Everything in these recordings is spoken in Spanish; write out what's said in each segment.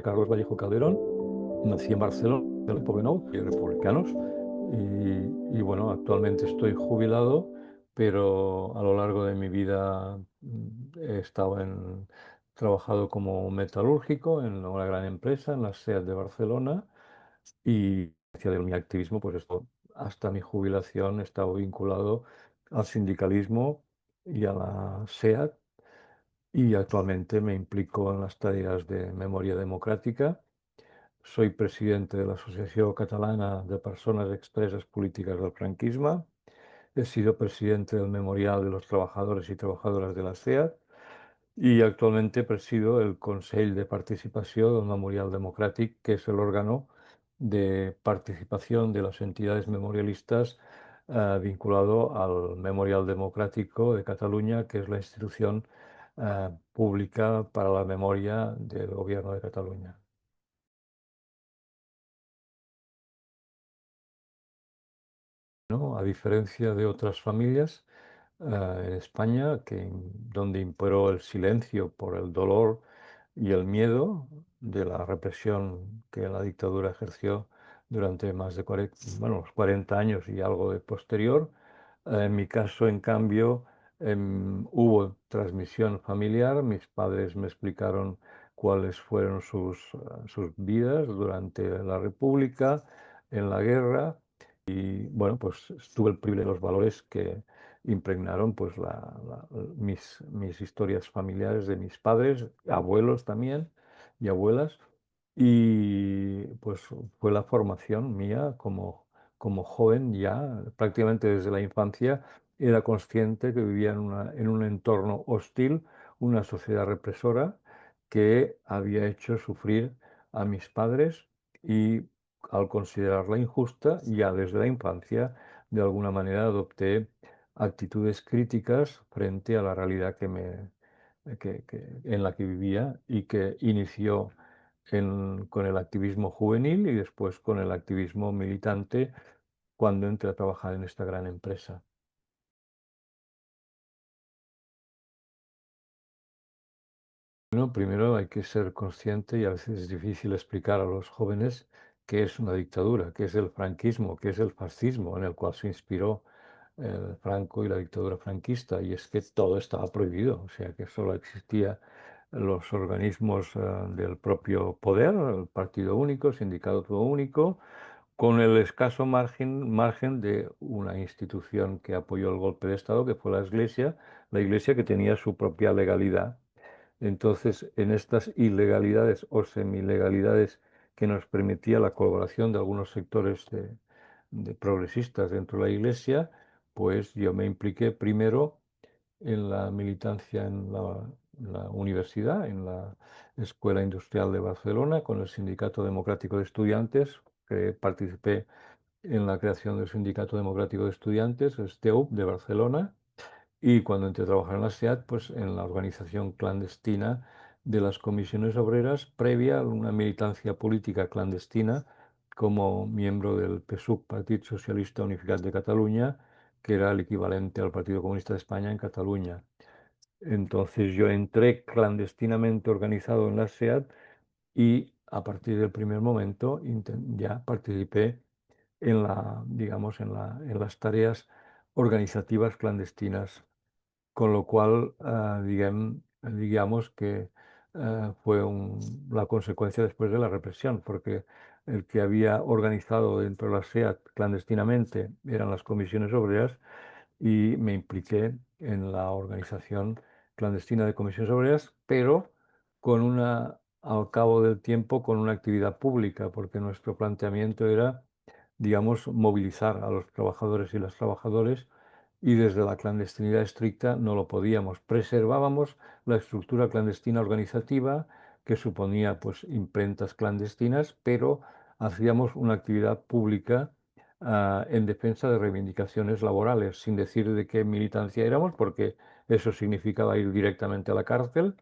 José Carlos Vallejo Calderón, nací en Barcelona, en el Poblenou, y republicanos, y bueno, actualmente estoy jubilado, pero a lo largo de mi vida he estado trabajado como metalúrgico en una gran empresa, en la SEAT de Barcelona, y hacia mi activismo, pues esto, hasta mi jubilación he estado vinculado al sindicalismo y a la SEAT, y actualmente me implico en las tareas de memoria democrática. Soy presidente de la Asociación Catalana de Personas Expresas Políticas del Franquismo. He sido presidente del Memorial de los Trabajadores y Trabajadoras de la SEAT y actualmente presido el Consell de Participació del Memorial Democràtic, que es el órgano de participación de las entidades memorialistas vinculado al Memorial Democrático de Cataluña, que es la institución pública para la memoria del Gobierno de Cataluña. ¿No? A diferencia de otras familias en España, donde imperó el silencio por el dolor y el miedo de la represión que la dictadura ejerció durante más de 40, bueno, los 40 años y algo de posterior. En mi caso, en cambio, hubo transmisión familiar. Mis padres me explicaron cuáles fueron sus vidas durante la República, en la guerra. Y bueno, pues tuve el privilegio de los valores que impregnaron pues mis historias familiares de mis padres, abuelos también y abuelas. Y pues fue la formación mía como joven ya, prácticamente desde la infancia, era consciente que vivía en un entorno hostil, una sociedad represora que había hecho sufrir a mis padres, y al considerarla injusta, ya desde la infancia, de alguna manera adopté actitudes críticas frente a la realidad en la que vivía, y que inició con el activismo juvenil y después con el activismo militante cuando entré a trabajar en esta gran empresa. Bueno, primero hay que ser consciente, y a veces es difícil explicar a los jóvenes qué es una dictadura, qué es el franquismo, qué es el fascismo en el cual se inspiró Franco y la dictadura franquista, y es que todo estaba prohibido, o sea que solo existía los organismos del propio poder, el partido único, sindicato único, con el escaso margen de una institución que apoyó el golpe de Estado, que fue la Iglesia que tenía su propia legalidad. Entonces, en estas ilegalidades o semilegalidades que nos permitía la colaboración de algunos sectores de progresistas dentro de la Iglesia, pues yo me impliqué primero en la militancia en la universidad, en la Escuela Industrial de Barcelona, con el Sindicato Democrático de Estudiantes, que participé en la creación del Sindicato Democrático de Estudiantes, el STEUP de Barcelona, y cuando entré a trabajar en la SEAT, pues en la organización clandestina de las comisiones obreras, previa a una militancia política clandestina como miembro del PSUC, Partido Socialista Unificat de Cataluña, que era el equivalente al Partido Comunista de España en Cataluña. Entonces yo entré clandestinamente organizado en la SEAT, y a partir del primer momento ya participé digamos, en las tareas organizativas clandestinas, con lo cual, digamos que fue la consecuencia después de la represión, porque el que había organizado dentro de la SEAT clandestinamente eran las comisiones obreras, y me impliqué en la organización clandestina de comisiones obreras, pero al cabo del tiempo, con una actividad pública, porque nuestro planteamiento era, digamos, movilizar a los trabajadores y las trabajadoras, y desde la clandestinidad estricta no lo podíamos. Preservábamos la estructura clandestina organizativa, que suponía pues imprentas clandestinas, pero hacíamos una actividad pública en defensa de reivindicaciones laborales, sin decir de qué militancia éramos, porque eso significaba ir directamente a la cárcel,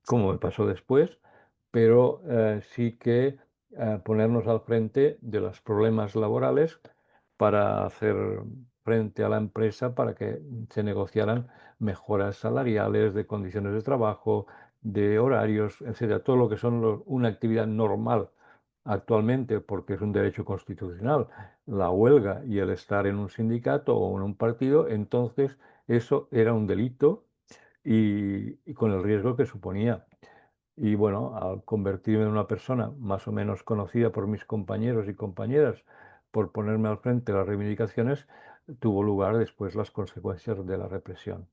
como me pasó después, pero sí que ponernos al frente de los problemas laborales para hacer frente a la empresa, para que se negociaran mejoras salariales, de condiciones de trabajo, de horarios, etcétera, todo lo que son una actividad normal actualmente, porque es un derecho constitucional, la huelga y el estar en un sindicato o en un partido, entonces eso era un delito y con el riesgo que suponía. Y bueno, al convertirme en una persona más o menos conocida por mis compañeros y compañeras, por ponerme al frente de las reivindicaciones, tuvo lugar después las consecuencias de la represión.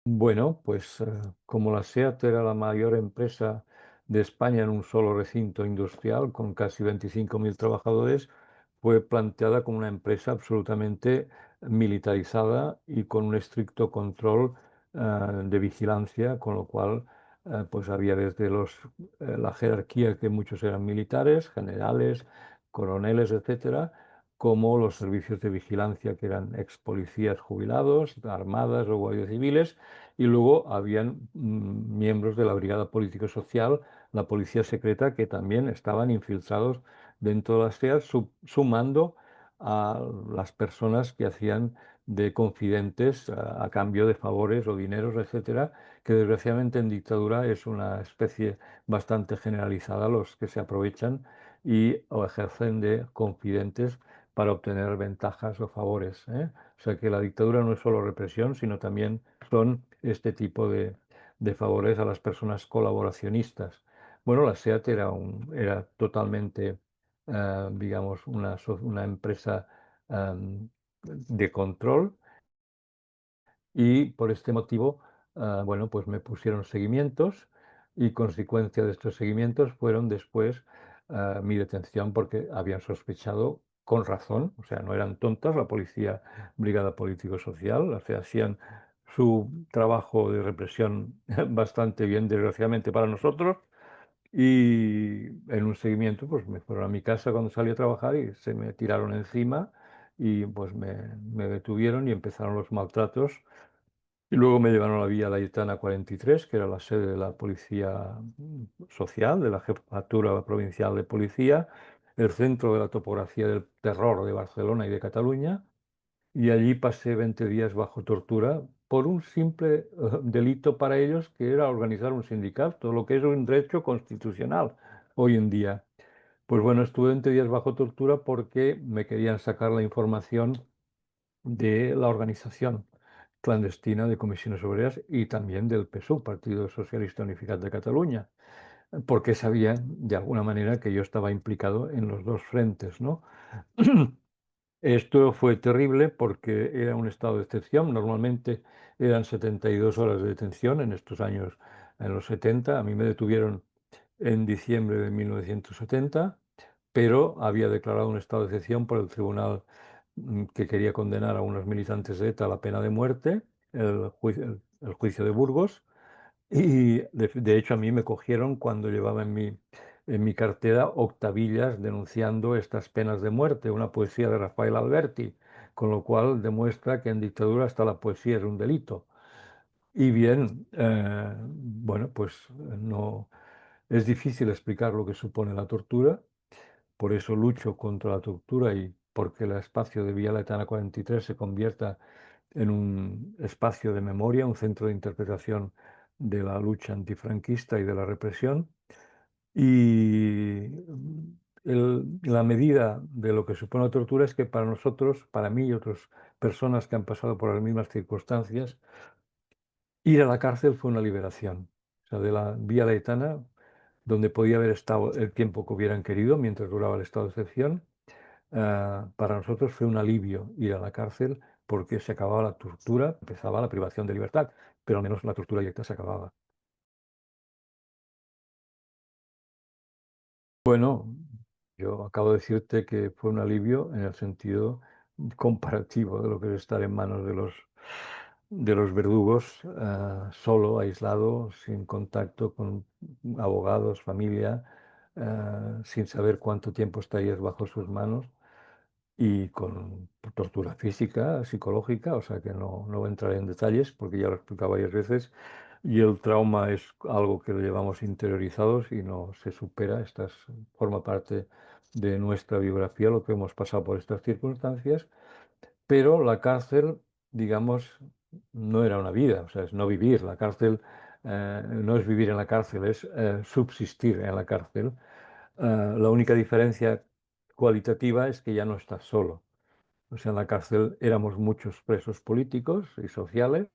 Bueno, pues como la SEAT era la mayor empresa de España en un solo recinto industrial con casi 25.000 trabajadores, fue planteada como una empresa absolutamente militarizada y con un estricto control de vigilancia, con lo cual pues había desde la jerarquía, que muchos eran militares, generales, coroneles, etcétera, como los servicios de vigilancia, que eran ex policías jubilados, armadas o guardias civiles, y luego habían miembros de la Brigada Político-Social, la policía secreta, que también estaban infiltrados dentro de las TEAs, sumando a las personas que hacían de confidentes a cambio de favores o dineros, etcétera, que desgraciadamente en dictadura es una especie bastante generalizada, los que se aprovechan y o ejercen de confidentes para obtener ventajas o favores, ¿eh? O sea que la dictadura no es solo represión, sino también son este tipo de favores a las personas colaboracionistas. Bueno, la SEAT era totalmente, digamos, una empresa de control y por este motivo, bueno, pues me pusieron seguimientos y consecuencia de estos seguimientos fueron después mi detención porque habían sospechado con razón, o sea, no eran tontas, la policía, brigada político-social, o sea, hacían su trabajo de represión bastante bien, desgraciadamente para nosotros, y en un seguimiento, pues me fueron a mi casa cuando salí a trabajar y se me tiraron encima y pues me detuvieron y empezaron los maltratos y luego me llevaron a la Vía Laietana 43, que era la sede de la Policía Social, de la Jefatura Provincial de Policía, el centro de la topografía del terror de Barcelona y de Cataluña, y allí pasé 20 días bajo tortura por un simple delito para ellos, que era organizar un sindicato, lo que es un derecho constitucional hoy en día. Pues bueno, estuve 20 días bajo tortura porque me querían sacar la información de la organización clandestina de comisiones obreras y también del PSUV, Partido Socialista Unificado de Cataluña, porque sabían de alguna manera que yo estaba implicado en los dos frentes, ¿no? Esto fue terrible porque era un estado de excepción. Normalmente eran 72 horas de detención en estos años, en los 70. A mí me detuvieron en diciembre de 1970, pero había declarado un estado de excepción por el tribunal que quería condenar a unos militantes de ETA a la pena de muerte, el juicio de Burgos, y de hecho a mí me cogieron cuando llevaba en mi cartera octavillas denunciando estas penas de muerte, una poesía de Rafael Alberti, con lo cual demuestra que en dictadura hasta la poesía es un delito. Y bien, bueno, pues no es difícil explicar lo que supone la tortura, por eso lucho contra la tortura y porque el espacio de Vía Letana 43 se convierta en un espacio de memoria, un centro de interpretación de la lucha antifranquista y de la represión. Y la medida de lo que supone la tortura es que para nosotros, para mí y otras personas que han pasado por las mismas circunstancias, ir a la cárcel fue una liberación. O sea, de la Vía Laietana, donde podía haber estado el tiempo que hubieran querido mientras duraba el estado de excepción, para nosotros fue un alivio ir a la cárcel porque se acababa la tortura, empezaba la privación de libertad, pero al menos la tortura directa se acababa. Bueno, yo acabo de decirte que fue un alivio en el sentido comparativo de lo que es estar en manos de los verdugos, solo, aislado, sin contacto con abogados, familia, sin saber cuánto tiempo estarías bajo sus manos y con tortura física, psicológica, o sea que no entraré en detalles porque ya lo he explicado varias veces, y el trauma es algo que lo llevamos interiorizados y no se supera, forma parte de nuestra biografía, lo que hemos pasado por estas circunstancias, pero la cárcel digamos, no era una vida, o sea, es no vivir. La cárcel no es vivir en la cárcel, es subsistir en la cárcel. La única diferencia cualitativa es que ya no estás solo. O sea, en la cárcel éramos muchos presos políticos y sociales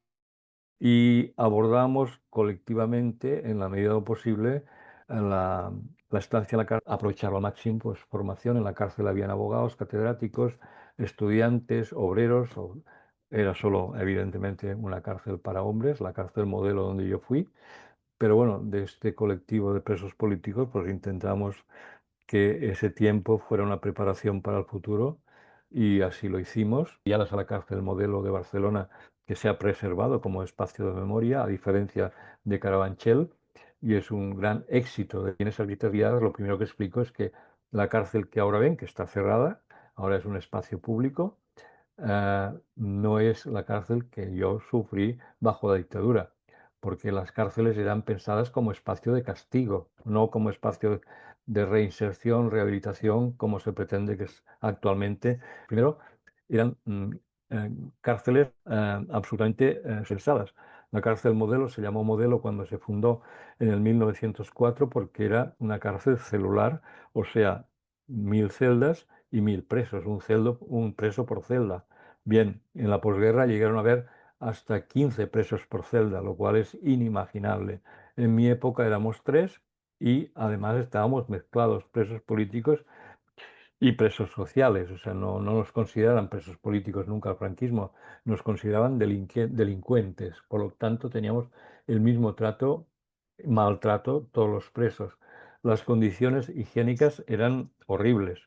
y abordamos colectivamente, en la medida de lo posible, la, la estancia en la cárcel, aprovechar al máximo pues, formación. En la cárcel habían abogados, catedráticos, estudiantes, obreros. Era solo, evidentemente, una cárcel para hombres, la cárcel modelo donde yo fui. Pero bueno, de este colectivo de presos políticos, pues intentamos que ese tiempo fuera una preparación para el futuro y así lo hicimos. Ya la Sala Cárcel Modelo de Barcelona, que se ha preservado como espacio de memoria, a diferencia de Carabanchel, y es un gran éxito. En esas visitas guiadas, lo primero que explico es que la cárcel que ahora ven, que está cerrada, ahora es un espacio público, no es la cárcel que yo sufrí bajo la dictadura, porque las cárceles eran pensadas como espacio de castigo, no como espacio de reinserción, rehabilitación, como se pretende que es actualmente. Primero, eran cárceles absolutamente pensadas. La cárcel modelo se llamó modelo cuando se fundó en el 1904 porque era una cárcel celular, o sea, 1.000 celdas y 1.000 presos, un preso por celda. Bien, en la posguerra llegaron a haber hasta 15 presos por celda, lo cual es inimaginable. En mi época éramos tres y además estábamos mezclados, presos políticos y presos sociales. O sea, no nos consideraban presos políticos nunca al franquismo, nos consideraban delincuentes. Por lo tanto, teníamos el mismo trato, maltrato, todos los presos. Las condiciones higiénicas eran horribles.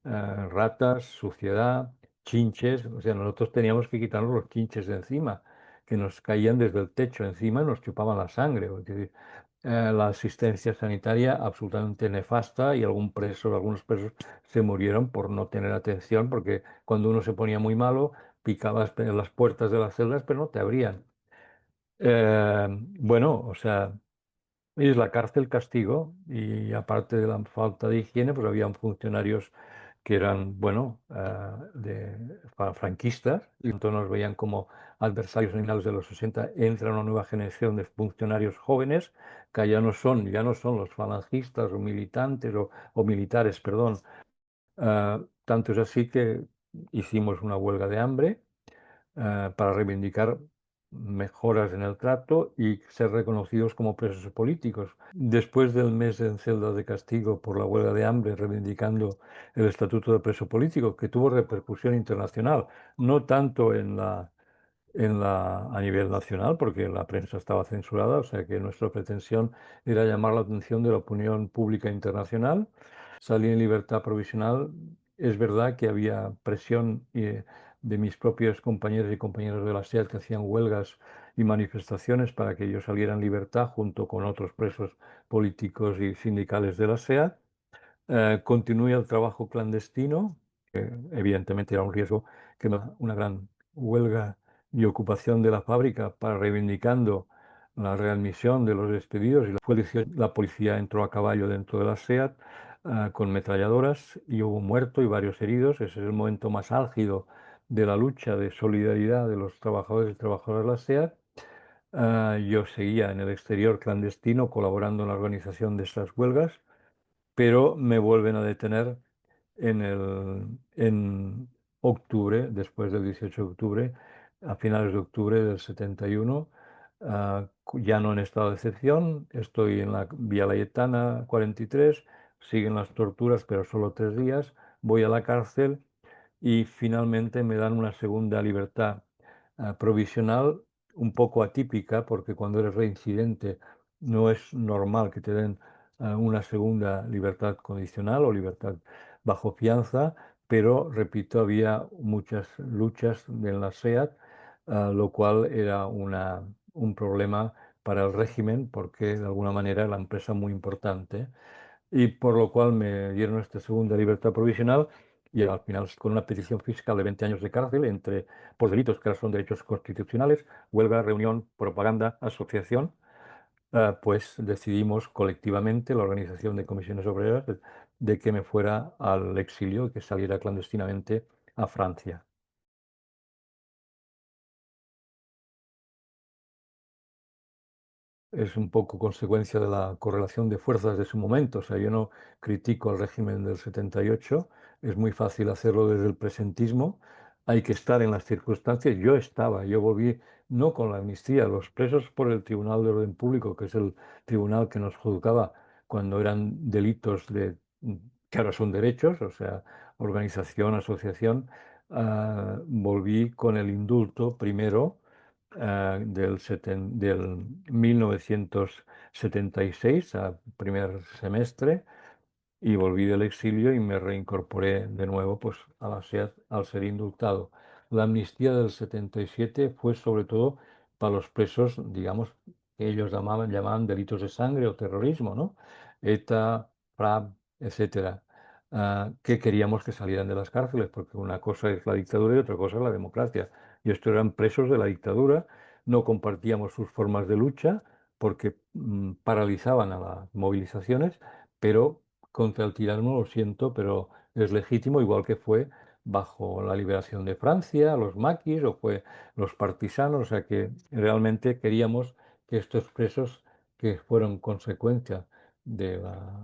Ratas, suciedad, chinches. O sea, nosotros teníamos que quitarnos los chinches de encima, que nos caían desde el techo encima y nos chupaban la sangre. Es decir, la asistencia sanitaria absolutamente nefasta y algunos presos se murieron por no tener atención, porque cuando uno se ponía muy malo, picabas en las puertas de las celdas, pero no te abrían. Bueno, o sea, es la cárcel castigo y aparte de la falta de higiene, pues habían funcionarios que eran, bueno, franquistas y entonces nos veían como adversarios en finales de los 60. Entra una nueva generación de funcionarios jóvenes que ya no son los falangistas o militantes o militares, perdón. Tanto es así que hicimos una huelga de hambre para reivindicar mejoras en el trato y ser reconocidos como presos políticos. Después del mes en celda de castigo por la huelga de hambre, reivindicando el estatuto de preso político, que tuvo repercusión internacional, no tanto a nivel nacional, porque la prensa estaba censurada, o sea que nuestra pretensión era llamar la atención de la opinión pública internacional. Salí en libertad provisional. Es verdad que había presión de mis propios compañeros y compañeras de la SEAT que hacían huelgas y manifestaciones para que yo saliera en libertad junto con otros presos políticos y sindicales de la SEAT. Continué el trabajo clandestino, evidentemente era un riesgo que una gran huelga y ocupación de la fábrica para reivindicando la readmisión de los despedidos. La policía entró a caballo dentro de la SEAT con metralladoras y hubo un muerto y varios heridos. Ese es el momento más álgido de la lucha de solidaridad de los trabajadores y trabajadoras de la SEAT. Yo seguía en el exterior clandestino colaborando en la organización de estas huelgas, pero me vuelven a detener en octubre, después del 18 de octubre, a finales de octubre del 71, ya no en estado de excepción, estoy en la Vía Layetana 43, siguen las torturas, pero solo 3 días, voy a la cárcel y finalmente me dan una segunda libertad provisional, un poco atípica, porque cuando eres reincidente no es normal que te den una segunda libertad condicional o libertad bajo fianza, pero repito, había muchas luchas en la SEAT, lo cual era un problema para el régimen, porque de alguna manera era la empresa muy importante y por lo cual me dieron esta segunda libertad provisional y al final con una petición fiscal de 20 años de cárcel por delitos que ahora son derechos constitucionales, huelga, reunión, propaganda, asociación, pues decidimos colectivamente, la Organización de Comisiones Obreras, de que me fuera al exilio y que saliera clandestinamente a Francia. es un poco consecuencia de la correlación de fuerzas de su momento. O sea, yo no critico el régimen del 78, es muy fácil hacerlo desde el presentismo, hay que estar en las circunstancias. Yo estaba, yo volví no con la amnistía, los presos por el Tribunal de Orden Público, que es el tribunal que nos juzgaba cuando eran delitos que ahora son derechos, o sea, organización, asociación, volví con el indulto primero del 1976, a primer semestre, y volví del exilio y me reincorporé de nuevo pues, al ser indultado. La amnistía del 77 fue sobre todo para los presos, digamos, que ellos llamaban delitos de sangre o terrorismo, ¿no? ETA, FRAP, etcétera, que queríamos que salieran de las cárceles, porque una cosa es la dictadura y otra cosa es la democracia. Y estos eran presos de la dictadura, no compartíamos sus formas de lucha porque paralizaban a las movilizaciones, pero contra el tirano, lo siento, pero es legítimo, igual que fue bajo la liberación de Francia, los maquis o fue los partisanos, o sea que realmente queríamos que estos presos que fueron consecuencia de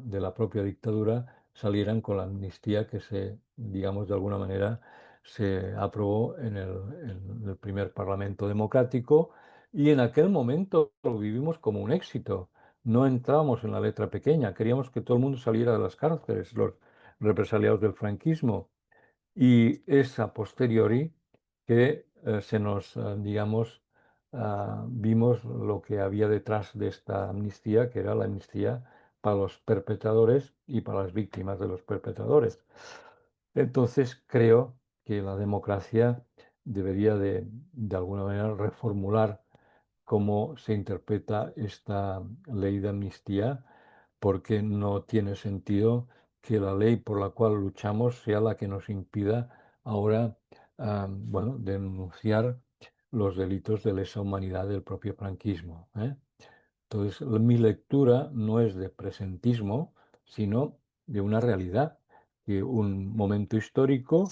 la propia dictadura salieran con la amnistía que se, digamos, de alguna manera se aprobó en el primer Parlamento democrático y en aquel momento lo vivimos como un éxito. No entrábamos en la letra pequeña, queríamos que todo el mundo saliera de las cárceles, los represaliados del franquismo. Y es a posteriori que se nos, digamos, vimos lo que había detrás de esta amnistía, que era la amnistía para los perpetradores y para las víctimas de los perpetradores. Entonces creo que la democracia debería de alguna manera reformular cómo se interpreta esta ley de amnistía, porque no tiene sentido que la ley por la cual luchamos sea la que nos impida ahora, bueno, denunciar los delitos de lesa humanidad del propio franquismo, ¿eh? Entonces, mi lectura no es de presentismo, sino de una realidad, de un momento histórico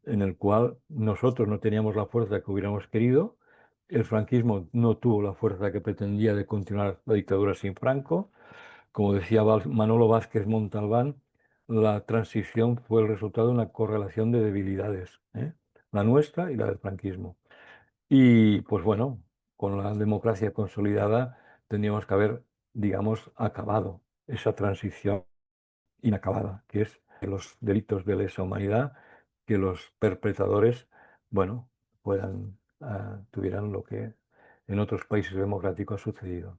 en el cual nosotros no teníamos la fuerza que hubiéramos querido, el franquismo no tuvo la fuerza que pretendía de continuar la dictadura sin Franco. Como decía Manolo Vázquez Montalbán, la transición fue el resultado de una correlación de debilidades, ¿eh? La nuestra y la del franquismo. Y pues bueno, con la democracia consolidada tendríamos que haber, digamos, acabado esa transición inacabada, que es que los delitos de lesa humanidad, que los perpetradores, bueno, tuvieran lo que en otros países democráticos ha sucedido.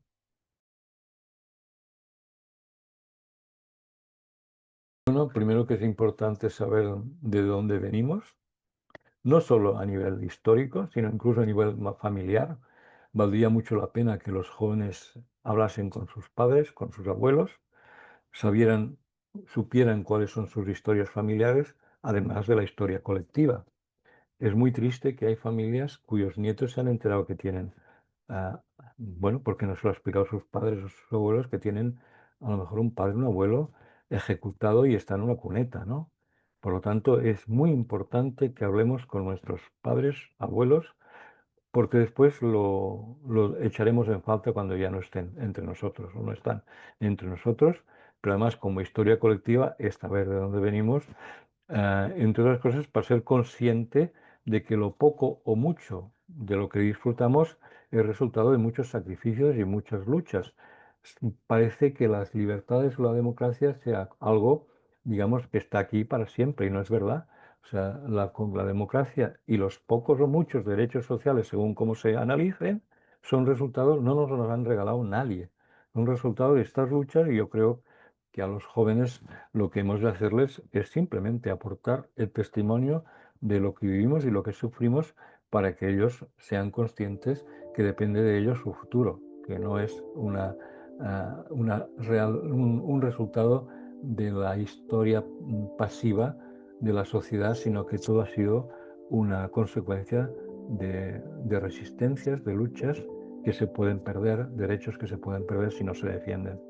Bueno, primero que es importante saber de dónde venimos, no solo a nivel histórico, sino incluso a nivel familiar. Valdría mucho la pena que los jóvenes hablasen con sus padres, con sus abuelos, sabieran, supieran cuáles son sus historias familiares, además de la historia colectiva. Es muy triste que hay familias cuyos nietos se han enterado que tienen, ah, bueno, porque no se lo han explicado sus padres o sus abuelos, que tienen a lo mejor un padre, un abuelo ejecutado y está en una cuneta, ¿no? Por lo tanto, es muy importante que hablemos con nuestros padres, abuelos, porque después lo echaremos en falta cuando ya no estén entre nosotros o no están entre nosotros, pero además como historia colectiva es saber de dónde venimos, entre otras cosas para ser consciente de que lo poco o mucho de lo que disfrutamos es resultado de muchos sacrificios y muchas luchas. Parece que las libertades o la democracia sea algo, digamos, que está aquí para siempre y no es verdad. O sea, con la democracia y los pocos o muchos derechos sociales, según cómo se analicen, son resultados, no nos los han regalado nadie. Son resultado de estas luchas y yo creo que a los jóvenes lo que hemos de hacerles es simplemente aportar el testimonio de lo que vivimos y lo que sufrimos para que ellos sean conscientes que depende de ellos su futuro, que no es un resultado de la historia pasiva de la sociedad, sino que todo ha sido una consecuencia de resistencias, de luchas que se pueden perder, derechos que se pueden perder si no se defienden.